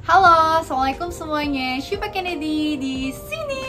Halo, assalamualaikum semuanya. Syifa Kennedy di sini.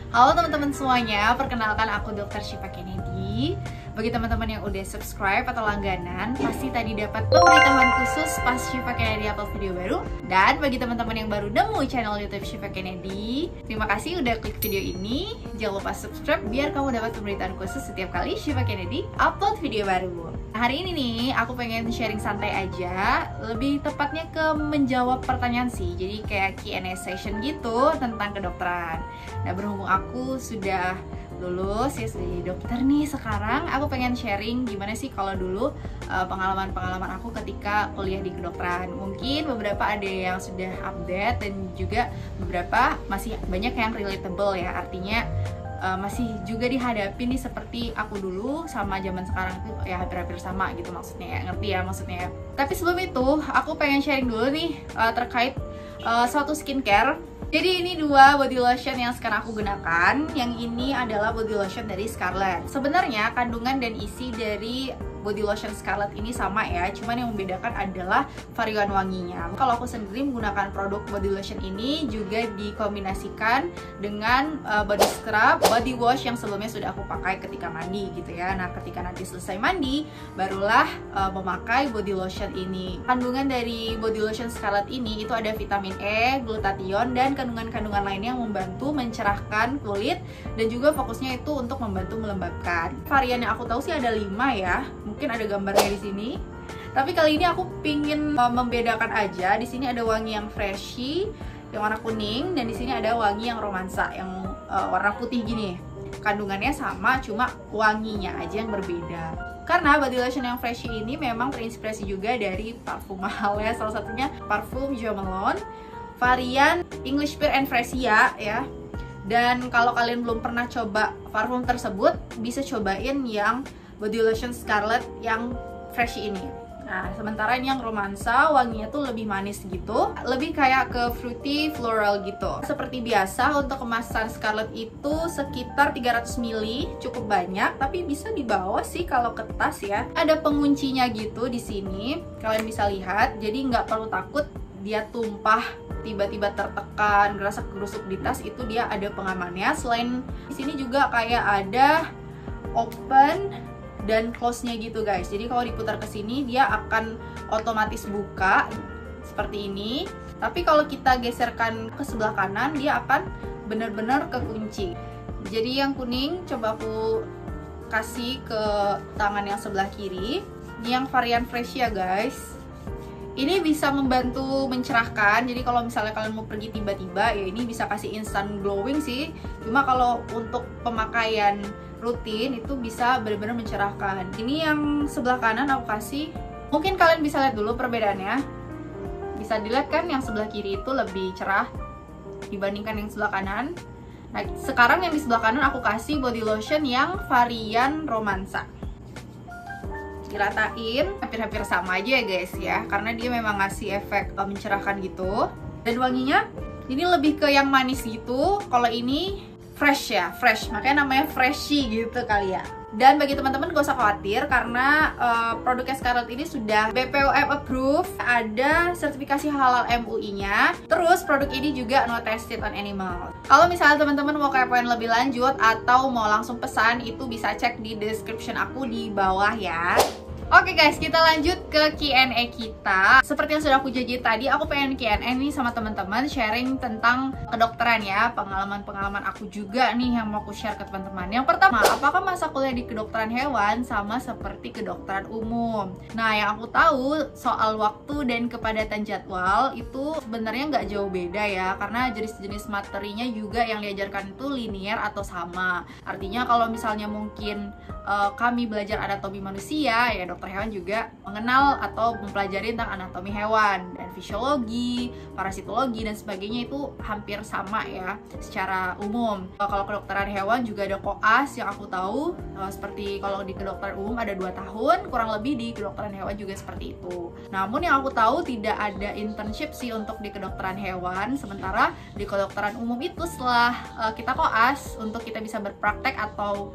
Halo teman-teman semuanya, perkenalkan aku Dr. Syifa Kennedy. Bagi teman-teman yang udah subscribe atau langganan, pasti tadi dapat pemberitahuan khusus pas Syifa Kennedy upload video baru. Dan bagi teman-teman yang baru nemu channel YouTube Syifa Kennedy, terima kasih udah klik video ini. Jangan lupa subscribe biar kamu dapat pemberitaan khusus setiap kali Syifa Kennedy upload video baru. Hari ini nih, aku pengen sharing santai aja, lebih tepatnya ke menjawab pertanyaan sih. Jadi kayak Q&A session gitu tentang kedokteran. Nah, berhubung aku sudah lulus ya jadi dokter nih sekarang, aku pengen sharing gimana sih kalau dulu pengalaman-pengalaman aku ketika kuliah di kedokteran. Mungkin beberapa ada yang sudah update dan juga beberapa masih banyak yang relatable ya, artinya masih juga dihadapi nih seperti aku dulu sama zaman sekarang itu ya hampir-hampir sama gitu maksudnya ya, ngerti ya maksudnya ya. Tapi sebelum itu aku pengen sharing dulu nih terkait suatu skincare. Jadi ini dua body lotion yang sekarang aku gunakan. Yang ini adalah body lotion dari Scarlett. Sebenarnya kandungan dan isi dari body lotion Scarlett ini sama ya, cuman yang membedakan adalah varian wanginya. Kalau aku sendiri menggunakan produk body lotion ini juga dikombinasikan dengan body scrub, body wash yang sebelumnya sudah aku pakai ketika mandi gitu ya. Nah, ketika nanti selesai mandi, barulah memakai body lotion ini. Kandungan dari body lotion Scarlett ini itu ada vitamin E, glutathione, dan kandungan-kandungan lainnya yang membantu mencerahkan kulit dan juga fokusnya itu untuk membantu melembabkan. Varian yang aku tahu sih ada 5 ya. Mungkin ada gambarnya di sini. Tapi kali ini aku pingin membedakan aja. Di sini ada wangi yang freshy, yang warna kuning, dan di sini ada wangi yang romansa, yang warna putih gini. Kandungannya sama, cuma wanginya aja yang berbeda. Karena body lotion yang freshy ini memang terinspirasi juga dari parfum mahal ya. Salah satunya parfum Jo Malone, varian English Pear and Freesia ya. Dan kalau kalian belum pernah coba parfum tersebut, bisa cobain yang body lotion Scarlett yang freshy ini. Nah, sementara ini yang romansa, wanginya tuh lebih manis gitu, lebih kayak ke fruity floral gitu. Seperti biasa untuk kemasan Scarlett itu sekitar 300 ml, cukup banyak, tapi bisa dibawa sih kalau ke tas ya. Ada penguncinya gitu di sini, kalian bisa lihat. Jadi nggak perlu takut dia tumpah, tiba-tiba tertekan, gerasa-gerusuk di tas, itu dia ada pengamannya. Selain di sini juga kayak ada open dan close-nya gitu guys. Jadi kalau diputar ke sini dia akan otomatis buka seperti ini. Tapi kalau kita geserkan ke sebelah kanan dia akan benar-benar kekunci. Jadi yang kuning coba aku kasih ke tangan yang sebelah kiri. Ini yang varian fresh ya guys. Ini bisa membantu mencerahkan. Jadi kalau misalnya kalian mau pergi tiba-tiba ya ini bisa kasih instant glowing sih. Cuma kalau untuk pemakaian rutin itu bisa benar-benar mencerahkan. Ini yang sebelah kanan aku kasih. Mungkin kalian bisa lihat dulu perbedaannya. Bisa dilihat kan yang sebelah kiri itu lebih cerah dibandingkan yang sebelah kanan. Nah, sekarang yang di sebelah kanan aku kasih body lotion yang varian romansa. Diratain, hampir-hampir sama aja ya guys ya, karena dia memang ngasih efek mencerahkan gitu. Dan wanginya ini lebih ke yang manis gitu. Kalau ini fresh ya, fresh, makanya namanya freshy gitu kali ya. Dan bagi teman-teman gak usah khawatir karena produknya Scarlett ini sudah BPOM approved, ada sertifikasi halal MUI-nya. Terus produk ini juga no tested on animal. Kalau misalnya teman-teman mau kepoin lebih lanjut atau mau langsung pesan, itu bisa cek di description aku di bawah ya. Oke guys, kita lanjut ke Q&A kita. Seperti yang sudah aku janji tadi, aku pengen Q&A nih sama teman-teman, sharing tentang kedokteran ya, pengalaman-pengalaman aku juga nih yang mau aku share ke teman-teman. Yang pertama, apakah masa kuliah di kedokteran hewan sama seperti kedokteran umum? Nah, yang aku tahu soal waktu dan kepadatan jadwal itu sebenarnya nggak jauh beda ya, karena jenis-jenis materinya juga yang diajarkan itu linear atau sama. Artinya kalau misalnya mungkin kami belajar anatomi manusia, ya dokter hewan juga mengenal atau mempelajari tentang anatomi hewan dan fisiologi, parasitologi dan sebagainya, itu hampir sama ya secara umum. Kalau kedokteran hewan juga ada koas yang aku tahu, seperti kalau di kedokteran umum ada 2 tahun, kurang lebih di kedokteran hewan juga seperti itu. Namun yang aku tahu tidak ada internship sih untuk di kedokteran hewan, sementara di kedokteran umum itu setelah kita koas, untuk kita bisa berpraktek atau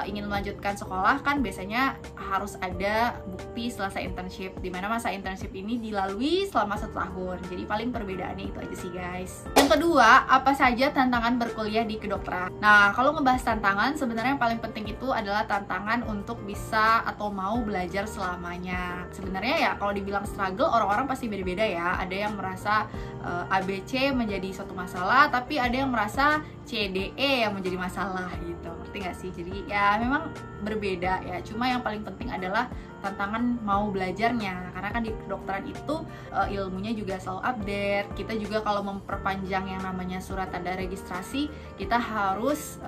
ingin melanjutkan sekolah kan biasanya harus ada bukti selesai internship, dimana masa internship ini dilalui selama 1 tahun. Jadi paling perbedaannya itu aja sih guys. Yang kedua, apa saja tantangan berkuliah di kedokteran? Nah, kalau ngebahas tantangan, sebenarnya yang paling penting itu adalah tantangan untuk bisa atau mau belajar selamanya. Sebenarnya ya kalau dibilang struggle, orang-orang pasti beda-beda ya. Ada yang merasa ABC menjadi suatu masalah, tapi ada yang merasa CDE yang menjadi masalah gitu. Ngerti gak sih? Jadi ya memang berbeda ya. Cuma yang paling penting adalah tantangan mau belajarnya, karena kan di kedokteran itu ilmunya juga selalu update. Kita juga kalau memperpanjang yang namanya surat tanda registrasi, kita harus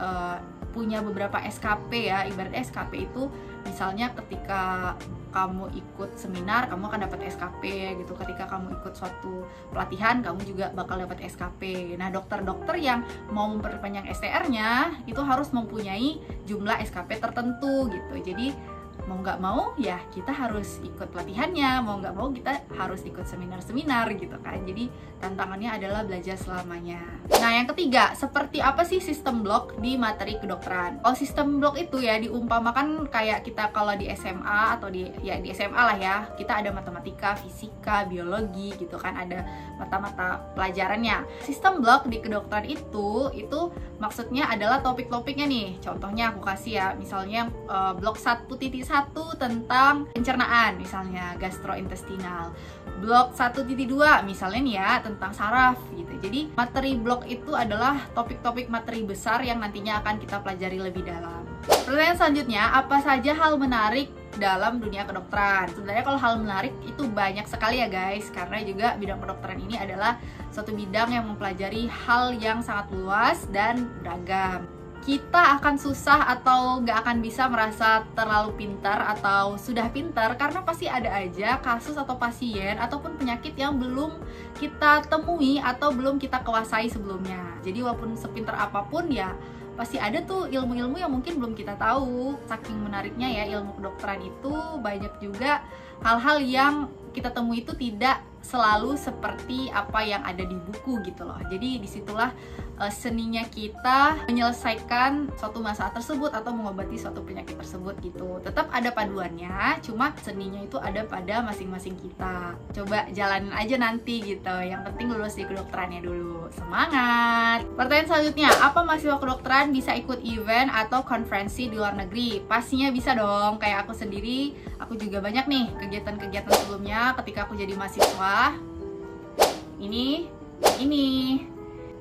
punya beberapa SKP ya. Ibaratnya SKP itu misalnya ketika kamu ikut seminar, kamu akan dapat SKP gitu. Ketika kamu ikut suatu pelatihan, kamu juga bakal dapat SKP. Nah, dokter-dokter yang mau memperpanjang STR-nya itu harus mempunyai jumlah SKP tertentu gitu. Jadi mau nggak mau ya kita harus ikut pelatihannya, mau nggak mau kita harus ikut seminar-seminar gitu kan. Jadi tantangannya adalah belajar selamanya. Nah, yang ketiga, seperti apa sih sistem blok di materi kedokteran? Oh, sistem blok itu ya diumpamakan kayak kita kalau di SMA atau di SMA lah ya, kita ada matematika, fisika, biologi gitu kan, ada mata-mata pelajarannya. Sistem blok di kedokteran itu maksudnya adalah topik-topiknya nih. Contohnya aku kasih ya, misalnya blok 1.1 tentang pencernaan, misalnya gastrointestinal. Blok 1.2 misalnya nih ya tentang saraf gitu. Jadi materi blok itu adalah topik-topik materi besar yang nantinya akan kita pelajari lebih dalam. Pertanyaan selanjutnya, apa saja hal menarik dalam dunia kedokteran? Sebenarnya kalau hal menarik itu banyak sekali ya guys, karena juga bidang kedokteran ini adalah suatu bidang yang mempelajari hal yang sangat luas dan beragam. Kita akan susah atau nggak akan bisa merasa terlalu pintar atau sudah pintar, karena pasti ada aja kasus atau pasien ataupun penyakit yang belum kita temui atau belum kita kuasai sebelumnya. Jadi walaupun sepintar apapun ya pasti ada tuh ilmu-ilmu yang mungkin belum kita tahu. Saking menariknya ya ilmu kedokteran itu, banyak juga hal-hal yang kita temui itu tidak selalu seperti apa yang ada di buku gitu loh. Jadi disitulah seninya kita menyelesaikan suatu masalah tersebut atau mengobati suatu penyakit tersebut gitu. Tetap ada paduannya, cuma seninya itu ada pada masing-masing kita. Coba jalanin aja nanti gitu. Yang penting lulus di kedokterannya dulu. Semangat! Pertanyaan selanjutnya, apa mahasiswa kedokteran bisa ikut event atau konferensi di luar negeri? Pastinya bisa dong. Kayak aku sendiri, aku juga banyak nih kegiatan-kegiatan sebelumnya ketika aku jadi mahasiswa. Ini.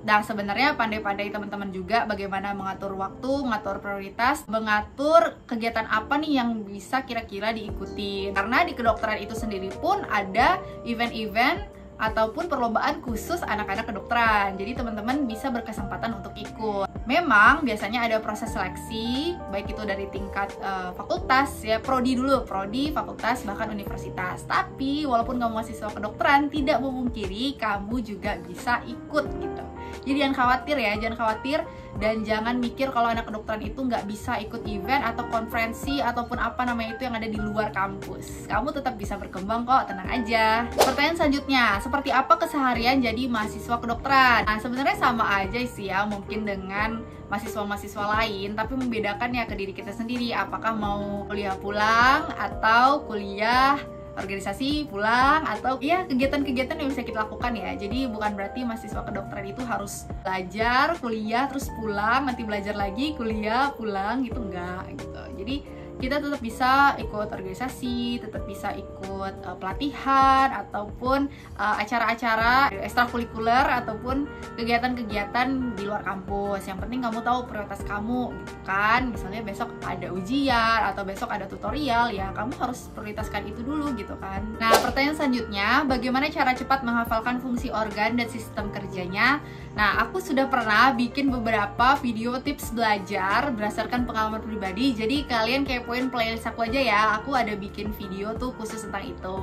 Dan sebenarnya pandai-pandai teman-teman juga bagaimana mengatur waktu, mengatur prioritas, mengatur kegiatan apa nih yang bisa kira-kira diikuti. Karena di kedokteran itu sendiri pun ada event-event ataupun perlombaan khusus anak-anak kedokteran. Jadi teman-teman bisa berkesempatan untuk ikut. Memang biasanya ada proses seleksi, baik itu dari tingkat fakultas ya, prodi dulu, prodi, fakultas, bahkan universitas. Tapi walaupun kamu mahasiswa kedokteran, tidak memungkiri kamu juga bisa ikut gitu. Jadi jangan khawatir ya, jangan khawatir dan jangan mikir kalau anak kedokteran itu nggak bisa ikut event atau konferensi ataupun apa namanya itu yang ada di luar kampus. Kamu tetap bisa berkembang kok, tenang aja. Pertanyaan selanjutnya, seperti apa keseharian jadi mahasiswa kedokteran? Nah, sebenarnya sama aja sih ya, mungkin dengan mahasiswa-mahasiswa lain, tapi membedakan ya ke diri kita sendiri. Apakah mau kuliah pulang atau kuliah organisasi pulang, atau ya kegiatan-kegiatan yang bisa kita lakukan ya. Jadi bukan berarti mahasiswa kedokteran itu harus belajar, kuliah, terus pulang, nanti belajar lagi, kuliah, pulang gitu, enggak gitu. Jadi kita tetap bisa ikut organisasi, tetap bisa ikut pelatihan ataupun acara-acara ekstrakurikuler ataupun kegiatan-kegiatan di luar kampus. Yang penting kamu tahu prioritas kamu gitu kan. Misalnya besok ada ujian atau besok ada tutorial, ya kamu harus prioritaskan itu dulu gitu kan. Nah, pertanyaan selanjutnya, bagaimana cara cepat menghafalkan fungsi organ dan sistem kerjanya? Nah, aku sudah pernah bikin beberapa video tips belajar berdasarkan pengalaman pribadi. Jadi kalian kepoin playlist aku aja ya. Aku ada bikin video tuh khusus tentang itu.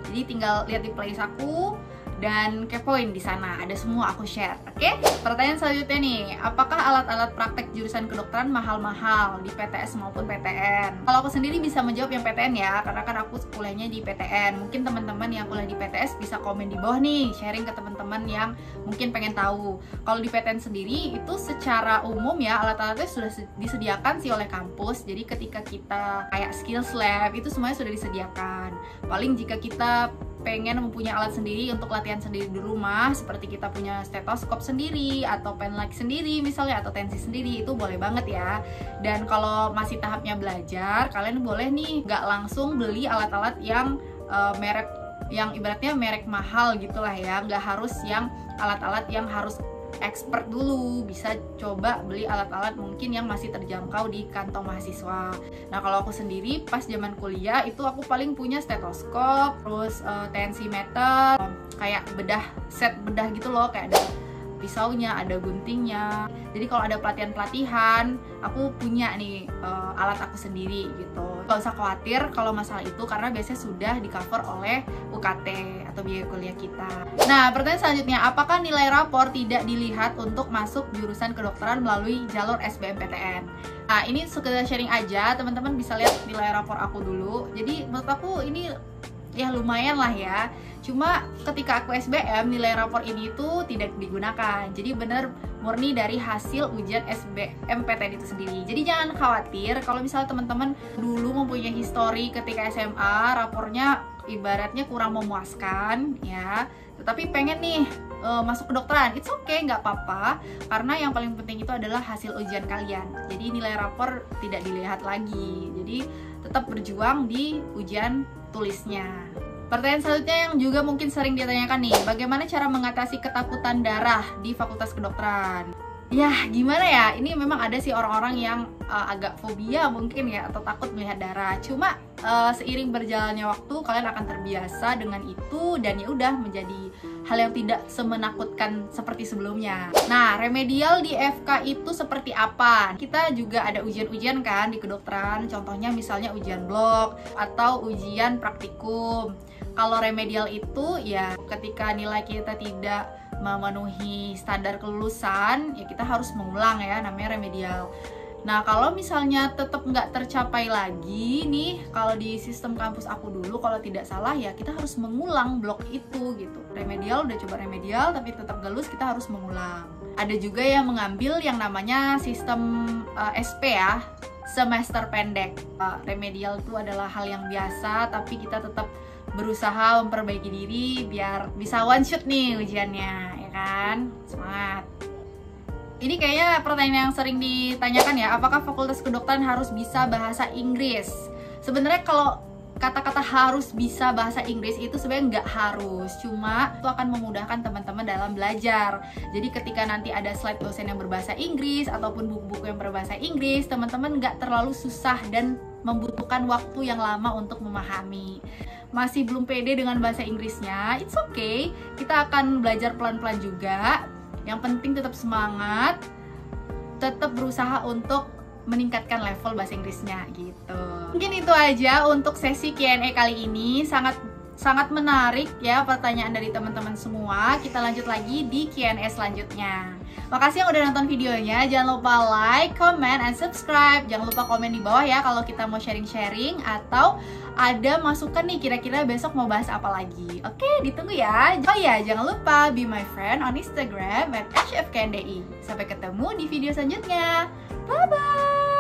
Jadi tinggal lihat di playlist aku dan kepoin di sana, ada semua aku share. Oke? Pertanyaan selanjutnya nih, apakah alat-alat praktek jurusan kedokteran mahal-mahal di PTS maupun PTN? Kalau aku sendiri bisa menjawab yang PTN ya, karena kan aku kuliahnya di PTN. Mungkin teman-teman yang kuliah di PTS bisa komen di bawah nih, sharing ke teman-teman yang mungkin pengen tahu. Kalau di PTN sendiri itu secara umum ya, alat-alatnya sudah disediakan sih oleh kampus. Jadi ketika kita kayak skills lab itu semuanya sudah disediakan. Paling jika kita pengen mempunyai alat sendiri untuk latihan sendiri di rumah, seperti kita punya stetoskop sendiri atau pen light sendiri misalnya, atau tensi sendiri, itu boleh banget ya. Dan kalau masih tahapnya belajar, kalian boleh nih nggak langsung beli alat-alat yang merek yang ibaratnya merek mahal gitulah ya, nggak harus yang alat-alat yang harus expert dulu, bisa coba beli alat-alat mungkin yang masih terjangkau di kantong mahasiswa. Nah kalau aku sendiri pas zaman kuliah itu aku paling punya stetoskop, terus tensimeter, kayak set bedah gitu loh, kayak ada pisaunya, ada guntingnya. Jadi kalau ada pelatihan-pelatihan, aku punya nih alat aku sendiri gitu. Gak usah khawatir kalau masalah itu, karena biasanya sudah di cover oleh UKT atau biaya kuliah kita. Nah, pertanyaan selanjutnya, apakah nilai rapor tidak dilihat untuk masuk jurusan kedokteran melalui jalur SBMPTN? Nah, ini sekedar sharing aja, teman-teman bisa lihat nilai rapor aku dulu. Jadi menurut aku ini ya lumayan lah ya. Cuma ketika aku SBM, nilai rapor ini tuh tidak digunakan. Jadi bener murni dari hasil ujian SBMPTN itu sendiri. Jadi jangan khawatir kalau misalnya teman-teman dulu mempunyai histori ketika SMA, rapornya ibaratnya kurang memuaskan ya, tetapi pengen nih masuk kedokteran, it's okay, nggak apa-apa, karena yang paling penting itu adalah hasil ujian kalian. Jadi nilai rapor tidak dilihat lagi, jadi tetap berjuang di ujian tulisnya. Pertanyaan selanjutnya yang juga mungkin sering ditanyakan nih, bagaimana cara mengatasi ketakutan darah di Fakultas Kedokteran? Ya gimana ya, ini memang ada sih orang-orang yang agak fobia mungkin ya, atau takut melihat darah. Cuma seiring berjalannya waktu kalian akan terbiasa dengan itu, dan ya udah menjadi hal yang tidak semenakutkan seperti sebelumnya. Nah, remedial di FK itu seperti apa? Kita juga ada ujian-ujian kan di kedokteran, contohnya misalnya ujian blok atau ujian praktikum. Kalau remedial itu ya ketika nilai kita tidak memenuhi standar kelulusan, ya kita harus mengulang ya, namanya remedial. Nah kalau misalnya tetap nggak tercapai lagi nih, kalau di sistem kampus aku dulu kalau tidak salah ya kita harus mengulang blok itu gitu. Remedial udah coba remedial tapi tetap galus, kita harus mengulang. Ada juga yang mengambil yang namanya sistem SP ya, semester pendek. Remedial itu adalah hal yang biasa, tapi kita tetap berusaha memperbaiki diri biar bisa one shot nih ujiannya, ya kan? Semangat! Ini kayaknya pertanyaan yang sering ditanyakan ya, apakah Fakultas Kedokteran harus bisa bahasa Inggris? Sebenarnya kalau kata-kata harus bisa bahasa Inggris itu sebenarnya nggak harus, cuma itu akan memudahkan teman-teman dalam belajar. Jadi ketika nanti ada slide dosen yang berbahasa Inggris ataupun buku-buku yang berbahasa Inggris, teman-teman nggak terlalu susah dan membutuhkan waktu yang lama untuk memahami. Masih belum pede dengan bahasa Inggrisnya, it's okay, kita akan belajar pelan-pelan juga. Yang penting tetap semangat, tetap berusaha untuk meningkatkan level bahasa Inggrisnya gitu. Mungkin itu aja untuk sesi Q&A kali ini. Sangat menarik ya pertanyaan dari teman-teman semua. Kita lanjut lagi di Q&A selanjutnya. Makasih yang udah nonton videonya. Jangan lupa like, comment, and subscribe. Jangan lupa komen di bawah ya kalau kita mau sharing-sharing atau ada masukan nih kira-kira besok mau bahas apa lagi. Oke, ditunggu ya. Oh ya, jangan lupa be my friend on Instagram @hfkndi. Sampai ketemu di video selanjutnya. Bye bye.